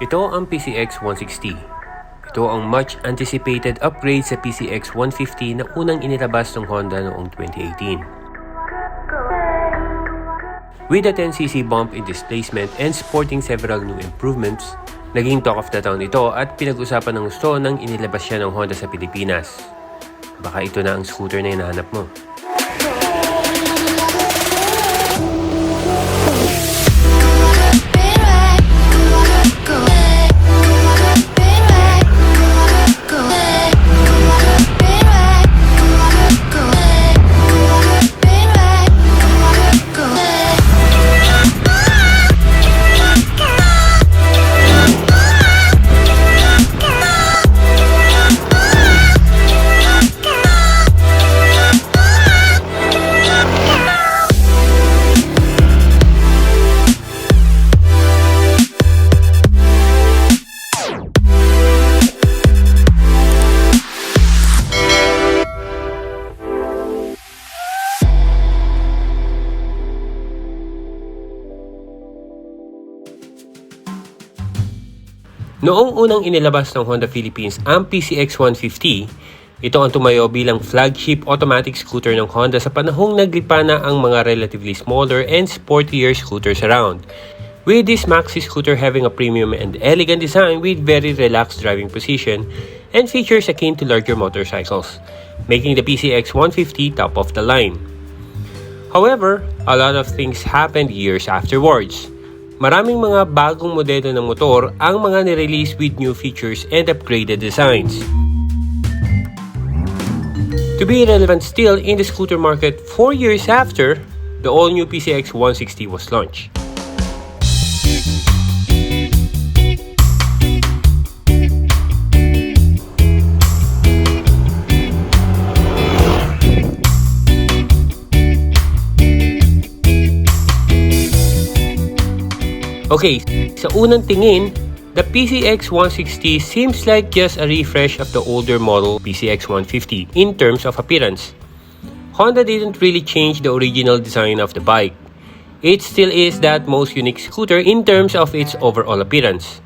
Ito ang PCX160. Ito ang much anticipated upgrade sa PCX150 na unang inilabas ng Honda noong 2018. With a 10cc bump in displacement and sporting several new improvements, naging talk of the town ito at pinag-usapan ng gusto nang inilabas siya ng Honda sa Pilipinas. Baka ito na ang scooter na hinahanap mo. Noong unang inilabas ng Honda Philippines ang PCX150, ito ang tumayo bilang flagship automatic scooter ng Honda sa panahong nagripa na ang mga relatively smaller and sportier scooters around. With this maxi scooter having a premium and elegant design with very relaxed driving position and features akin to larger motorcycles, making the PCX150 top of the line. However, a lot of things happened years afterwards. Maraming mga bagong modelo ng motor ang mga nirelease with new features and upgraded designs. To be relevant still in the scooter market 4 years after, the all-new PCX160 was launched. Okay, sa unang tingin, the PCX160 seems like just a refresh of the older model PCX150 in terms of appearance. Honda didn't really change the original design of the bike. It still is that most unique scooter in terms of its overall appearance.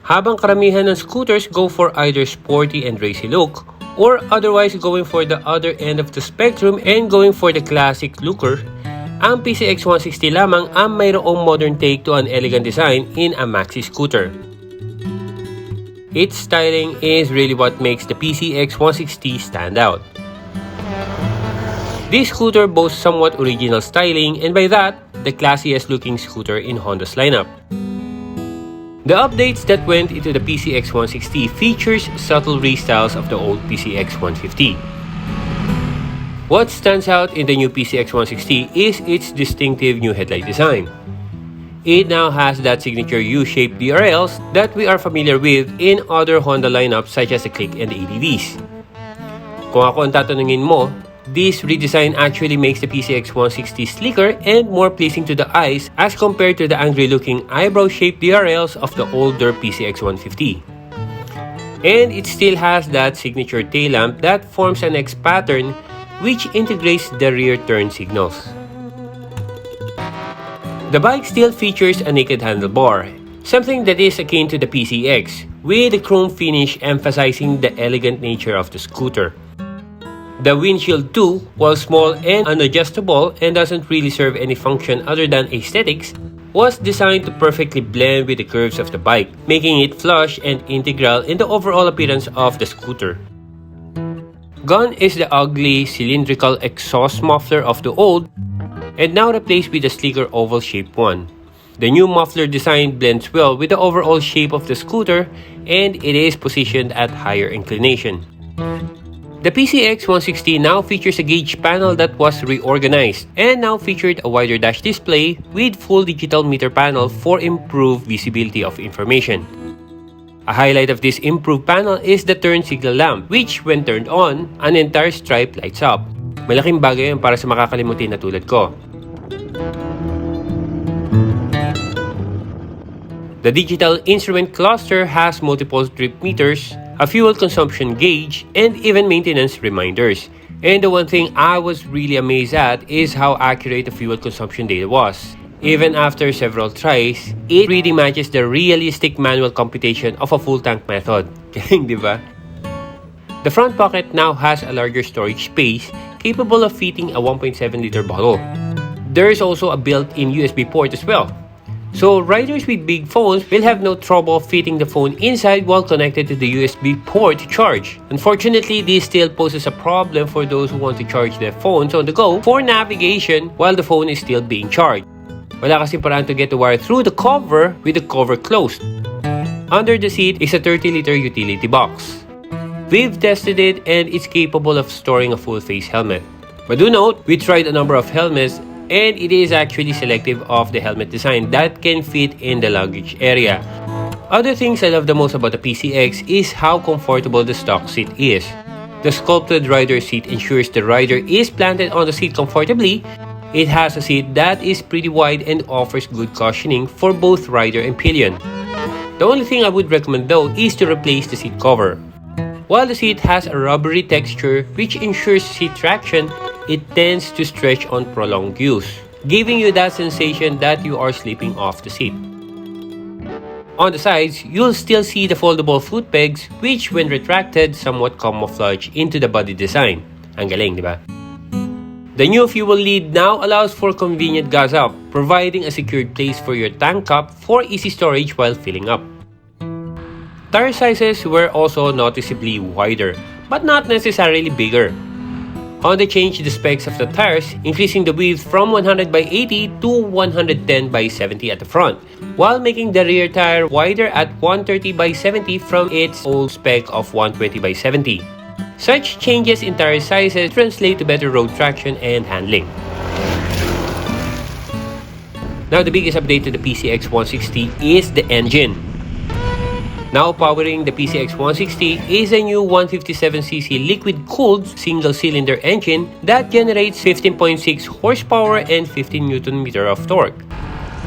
Habang karamihan ng scooters go for either sporty and racy look, or otherwise going for the other end of the spectrum and going for the classic looker, ang PCX160 lamang ang mayroong modern take to an elegant design in a maxi scooter. Its styling is really what makes the PCX160 stand out. This scooter boasts somewhat original styling, and by that, the classiest looking scooter in Honda's lineup. The updates that went into the PCX160 features subtle restyles of the old PCX150. What stands out in the new PCX160 is its distinctive new headlight design. It now has that signature U-shaped DRLs that we are familiar with in other Honda lineups such as the Click and the ADVs. Kung ako ang tatanungin mo, this redesign actually makes the PCX160 sleeker and more pleasing to the eyes as compared to the angry-looking eyebrow-shaped DRLs of the older PCX150. And it still has that signature tail lamp that forms an X pattern which integrates the rear turn signals. The bike still features a naked handlebar, something that is akin to the PCX, with the chrome finish emphasizing the elegant nature of the scooter. The windshield too, while small and unadjustable and doesn't really serve any function other than aesthetics, was designed to perfectly blend with the curves of the bike, making it flush and integral in the overall appearance of the scooter. Gone is the ugly cylindrical exhaust muffler of the old, and now replaced with a sleeker oval-shaped one. The new muffler design blends well with the overall shape of the scooter, and it is positioned at higher inclination. The PCX160 now features a gauge panel that was reorganized, and now featured a wider dash display with full digital meter panel for improved visibility of information. A highlight of this improved panel is the turn signal lamp, which when turned on, an entire stripe lights up. Malaking bagay yan para sa makakalimutin na tulad ko. The digital instrument cluster has multiple trip meters, a fuel consumption gauge, and even maintenance reminders. And the one thing I was really amazed at is how accurate the fuel consumption data was. Even after several tries, it really matches the realistic manual computation of a full tank method. Galing, di ba? The front pocket now has a larger storage space capable of fitting a 1.7-liter bottle. There is also a built-in USB port as well. So riders with big phones will have no trouble fitting the phone inside while connected to the USB port to charge. Unfortunately, this still poses a problem for those who want to charge their phones on the go for navigation while the phone is still being charged. Wala kasi paraan to get the wire through the cover with the cover closed. Under the seat is a 30-liter utility box. We've tested it and it's capable of storing a full-face helmet. But do note, we tried a number of helmets and it is actually selective of the helmet design that can fit in the luggage area. Other things I love the most about the PCX is how comfortable the stock seat is. The sculpted rider seat ensures the rider is planted on the seat comfortably. It has a seat that is pretty wide and offers good cushioning for both rider and pillion. The only thing I would recommend though is to replace the seat cover. While the seat has a rubbery texture which ensures seat traction, it tends to stretch on prolonged use, giving you that sensation that you are sleeping off the seat. On the sides, you'll still see the foldable foot pegs which when retracted somewhat camouflage into the body design. Ang galing, di ba? The new fuel lid now allows for convenient gas up, providing a secured place for your tank cap for easy storage while filling up. Tire sizes were also noticeably wider, but not necessarily bigger. Honda changed the specs of the tires, increasing the width from 100 by 80 to 110 by 70 at the front, while making the rear tire wider at 130 by 70 from its old spec of 120 by 70. Such changes in tire sizes translate to better road traction and handling. Now the biggest update to the PCX160 is the engine. Now powering the PCX160 is a new 157cc liquid-cooled single-cylinder engine that generates 15.6 horsepower and 15 Nm of torque.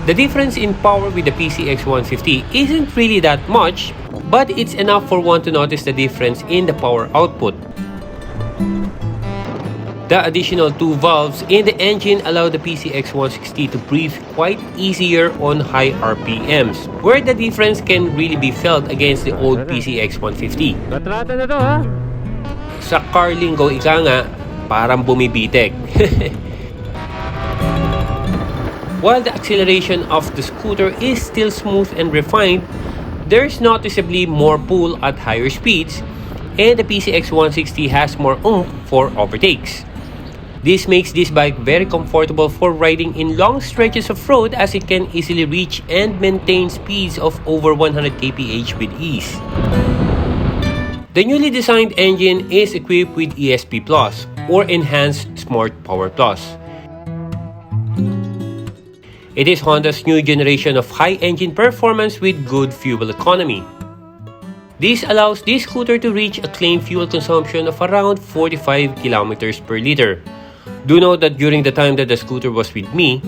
The difference in power with the PCX150 isn't really that much, but it's enough for one to notice the difference in the power output. The additional two valves in the engine allow the PCX160 to breathe quite easier on high RPMs, where the difference can really be felt against the old PCX150. Katrata na to, ha? Sa car lingo ika nga, parang bumibitek. While the acceleration of the scooter is still smooth and refined, there's noticeably more pull at higher speeds, and the PCX160 has more oomph for overtakes. This makes this bike very comfortable for riding in long stretches of road as it can easily reach and maintain speeds of over 100 kph with ease. The newly designed engine is equipped with ESP Plus or Enhanced Smart Power Plus. It is Honda's new generation of high engine performance with good fuel economy. This allows this scooter to reach a claimed fuel consumption of around 45 kilometers per liter. Do note that during the time that the scooter was with me,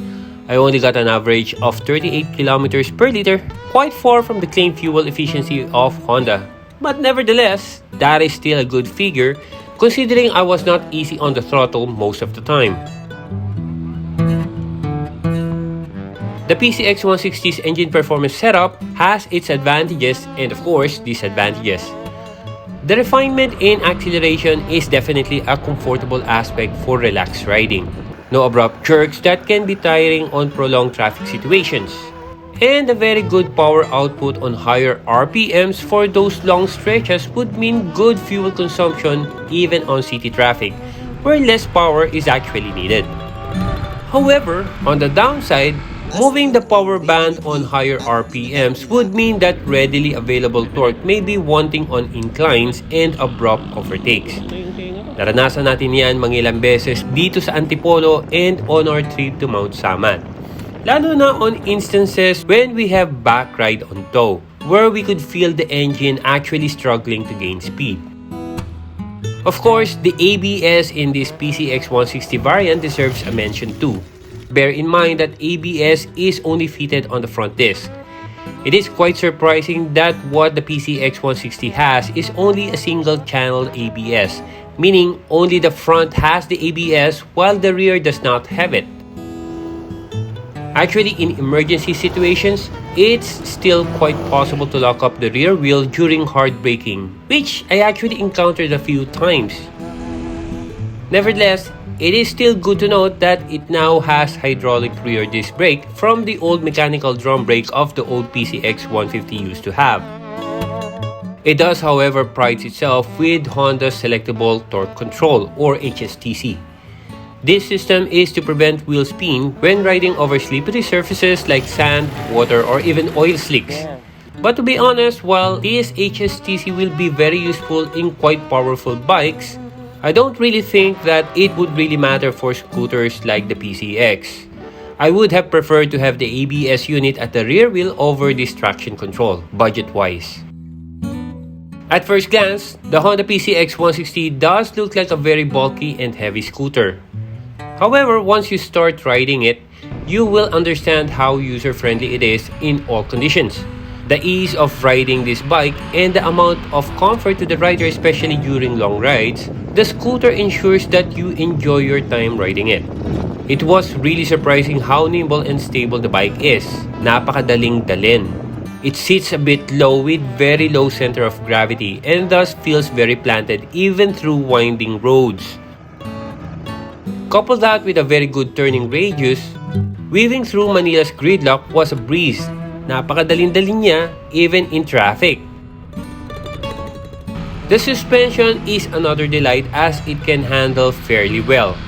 I only got an average of 38 kilometers per liter, quite far from the claimed fuel efficiency of Honda. But nevertheless, that is still a good figure considering I was not easy on the throttle most of the time. The PCX160's engine performance setup has its advantages and of course disadvantages. The refinement in acceleration is definitely a comfortable aspect for relaxed riding. No abrupt jerks that can be tiring on prolonged traffic situations. And a very good power output on higher RPMs for those long stretches would mean good fuel consumption even on city traffic, where less power is actually needed. However, on the downside, moving the power band on higher RPMs would mean that readily available torque may be wanting on inclines and abrupt overtakes. Naranasan natin yan mangilang beses dito sa Antipolo and on our trip to Mount Samat. Lalo na on instances when we have back ride on tow, where we could feel the engine actually struggling to gain speed. Of course, the ABS in this PCX160 variant deserves a mention too. Bear in mind that ABS is only fitted on the front disc. It is quite surprising that what the PCX160 has is only a single-channel ABS, meaning only the front has the ABS while the rear does not have it. Actually, in emergency situations, it's still quite possible to lock up the rear wheel during hard braking, which I actually encountered a few times. Nevertheless, it is still good to note that it now has hydraulic rear disc brake from the old mechanical drum brake of the old PCX150 used to have. It does, however, prides itself with Honda's Selectable Torque Control or HSTC. This system is to prevent wheel spin when riding over slippery surfaces like sand, water, or even oil slicks. But to be honest, while this HSTC will be very useful in quite powerful bikes, I don't really think that it would really matter for scooters like the PCX. I would have preferred to have the ABS unit at the rear wheel over this traction control, budget-wise. At first glance, the Honda PCX160 does look like a very bulky and heavy scooter. However, once you start riding it, you will understand how user-friendly it is in all conditions. The ease of riding this bike and the amount of comfort to the rider, especially during long rides, the scooter ensures that you enjoy your time riding it. It was really surprising how nimble and stable the bike is. Napakadaling dalhin. It sits a bit low with very low center of gravity and thus feels very planted even through winding roads. Couple that with a very good turning radius, weaving through Manila's gridlock was a breeze. Napakadalin-dalin niya even in traffic. The suspension is another delight as it can handle fairly well.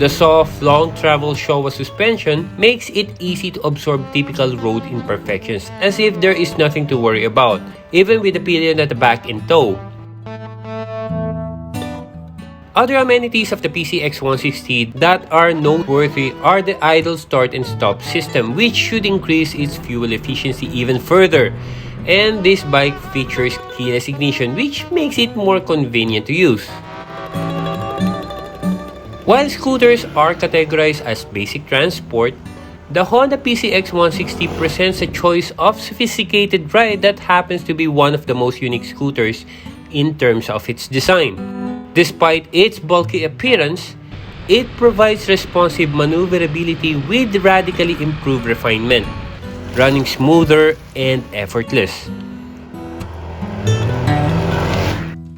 The soft, long travel Showa suspension makes it easy to absorb typical road imperfections as if there is nothing to worry about, even with the pillion at the back in tow. Other amenities of the PCX160 that are noteworthy are the idle start and stop system, which should increase its fuel efficiency even further. And this bike features keyless ignition, which makes it more convenient to use. While scooters are categorized as basic transport, the Honda PCX160 presents a choice of sophisticated ride that happens to be one of the most unique scooters in terms of its design. Despite its bulky appearance, it provides responsive maneuverability with radically improved refinement, running smoother and effortless.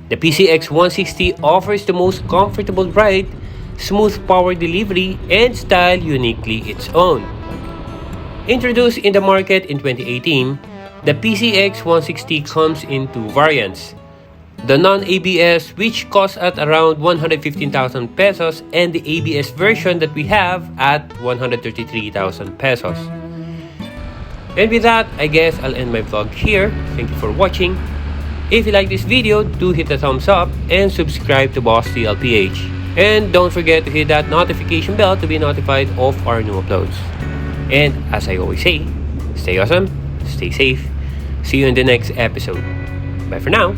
The PCX160 offers the most comfortable ride, smooth power delivery, and style uniquely its own. Introduced in the market in 2018, the PCX160 comes in two variants. The non-ABS, which costs at around 115,000 pesos, and the ABS version that we have at 133,000 pesos. And with that, I guess I'll end my vlog here. Thank you for watching. If you like this video, do hit the thumbs up and subscribe to BossTL PH. And don't forget to hit that notification bell to be notified of our new uploads. And as I always say, stay awesome, stay safe. See you in the next episode. Bye for now.